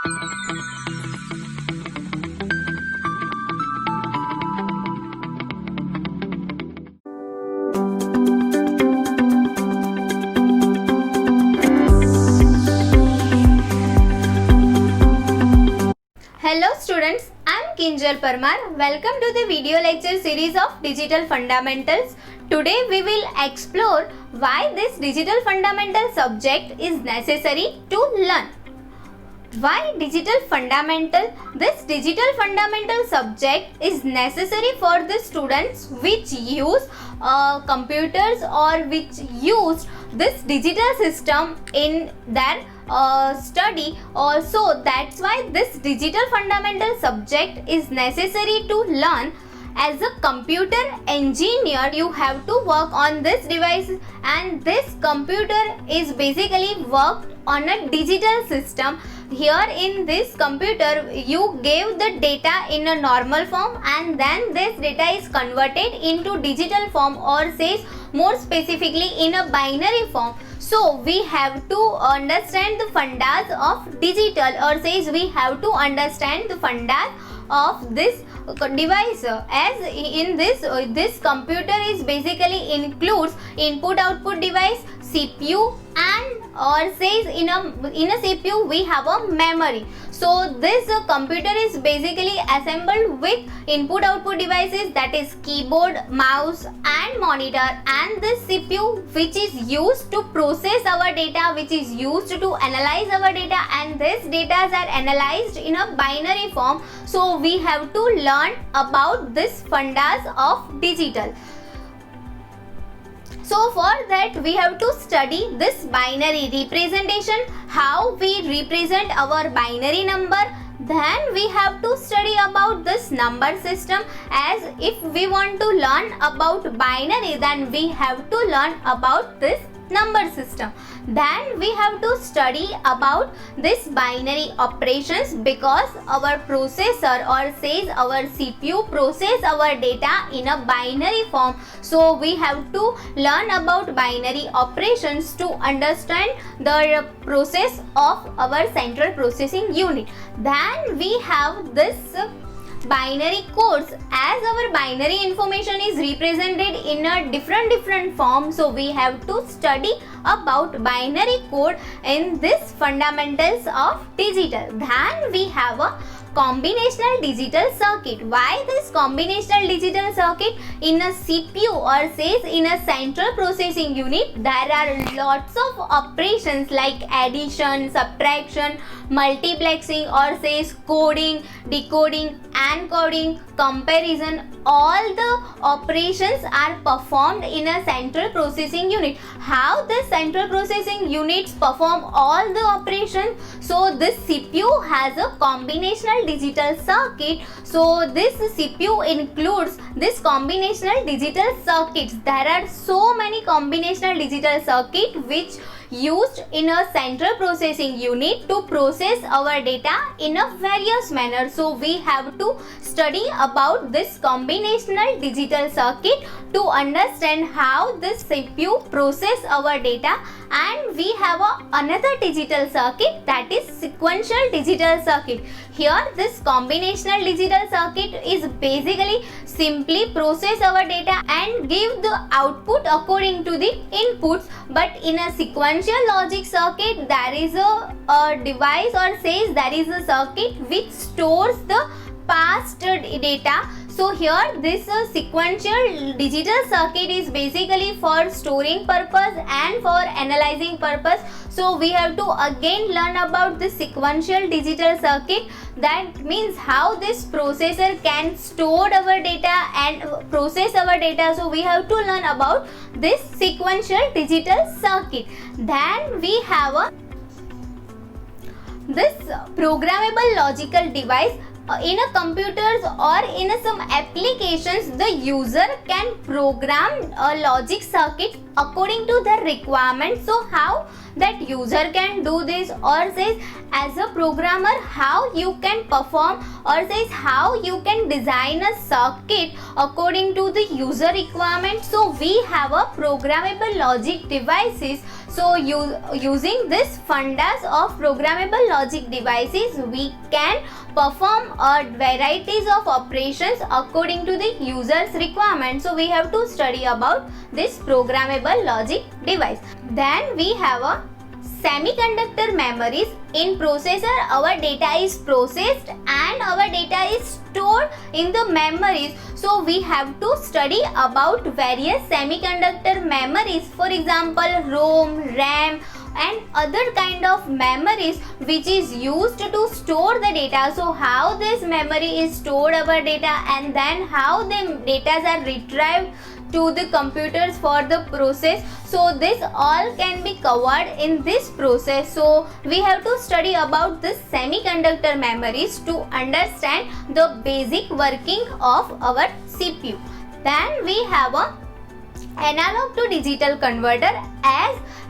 Hello students, I am Kinjal Parmar. Welcome to the video lecture series of Digital Fundamentals. Today we will explore why this Digital Fundamental subject is necessary to learn. Why Digital Fundamental? This Digital Fundamental subject is necessary for the students which use computers or which use this digital system in their study. Also, that's why this Digital Fundamental subject is necessary to learn. As a computer engineer, you have to work on this device, and this computer is basically worked on a digital system. Here in this computer, you gave the data in a normal form, and then this data is converted into digital form, or says more specifically in a binary form. So we have to understand the fundas of digital, or says we have to understand the fundas of this device. As in this computer is basically includes input output device, CPU, and or says in a CPU we have a memory. So this computer is basically assembled with input output devices, that is keyboard, mouse and monitor, and this CPU which is used to process our data, which is used to analyze our data, and this data are analyzed in a binary form. So we have to learn about this fundas of digital. So for that we have to study this binary representation, how we represent our binary number. Then we have to study about this number system, as if we want to learn about binary, then we have to learn about this number system. Then we have to study about this binary operations, because our processor, or says our CPU, process our data in a binary form. So we have to learn about binary operations to understand the process of our central processing unit. Then we have this binary codes, as our binary information is represented in a different form. So we have to study about binary code in this fundamentals of digital. Then we have a combinational digital circuit. Why this combinational digital circuit? In a CPU, or says in a central processing unit, there are lots of operations like addition, subtraction, multiplexing, or says coding, decoding, encoding, comparison. All the operations are performed in a central processing unit. How this central processing units perform all the operations? So this CPU has a combinational digital circuit. So this CPU includes this combinational digital circuits. There are so many combinational digital circuit which used in a central processing unit to process our data in a various manner. So we have to study about this combinational digital circuit to understand how this CPU process our data. And we have another digital circuit, that is sequential digital circuit. Here this combinational digital circuit is basically simply process our data and give the output according to the inputs. But in a sequential logic circuit, there is a device, or says there is a circuit which stores the past data. So here this sequential digital circuit is basically for storing purpose and for analyzing purpose. So we have to again learn about the sequential digital circuit. That means how this processor can store our data and process our data. So we have to learn about this sequential digital circuit. Then we have this programmable logical device. In a computers or in some applications, the user can program a logic circuit according to their requirement. So how that user can do this, or says as a programmer how you can perform or says how you can design a circuit according to the user requirement. So we have a programmable logic devices. So using this fundas of programmable logic devices, we can perform a varieties of operations according to the user's requirement. So we have to study about this programmable logic device. Then we have a semiconductor memories. In processor, our data is processed and our data is stored in the memories. So we have to study about various semiconductor memories, for example ROM, RAM and other kind of memories which is used to store the data. So how this memory is stored our data, and then how the data are retrieved to the computers for the process. So this all can be covered in this process. So we have to study about this semiconductor memories to understand the basic working of our CPU. Then we have a analog to digital converter.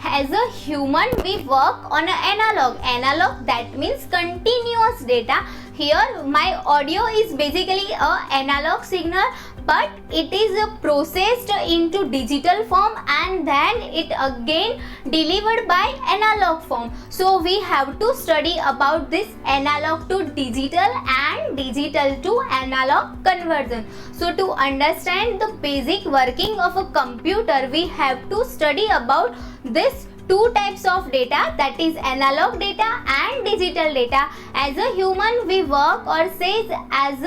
As a human we work on an analog, that means continuous data. Here my audio is basically a analog signal, but it is processed into digital form and then it again delivered by analog form. So we have to study about this analog to digital and digital to analog conversion. So to understand the basic working of a computer, we have to study about this two types of data, that is analog data and digital data. As a human we work or says as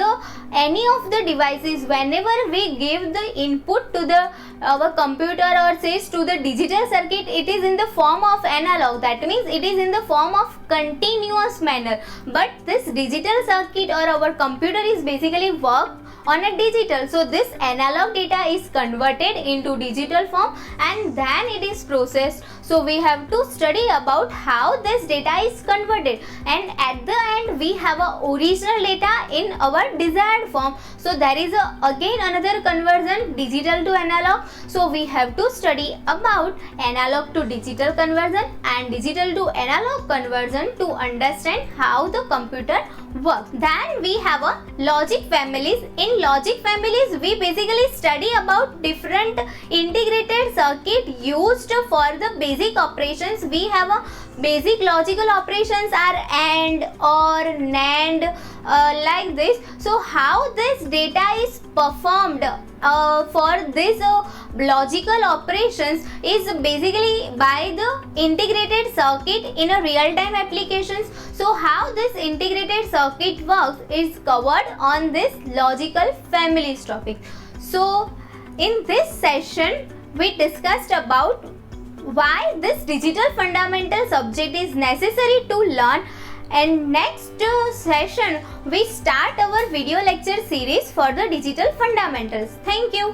any of the devices, whenever we give the input to our computer or says to the digital circuit, it is in the form of analog, that means it is in the form of continuous manner. But this digital circuit or our computer is basically work on a digital. So this analog data is converted into digital form and then it is processed. So we have to study about how this data is converted, and at the end we have a original data in our desired form. So there is again another conversion, digital to analog. So we have to study about analog to digital conversion and digital to analog conversion to understand how the computer works. Then we have a logic families. In logic families we basically study about different integrated circuit used for the basic operations. We have a basic logical operations are AND, OR, NAND, like this. So how this data is performed for this logical operations is basically by the integrated circuit in a real-time applications. So how this integrated circuit works is covered on this logical families topic. So in this session we discussed about why this digital fundamental subject is necessary to learn, and next session we start our video lecture series for the digital fundamentals. Thank you.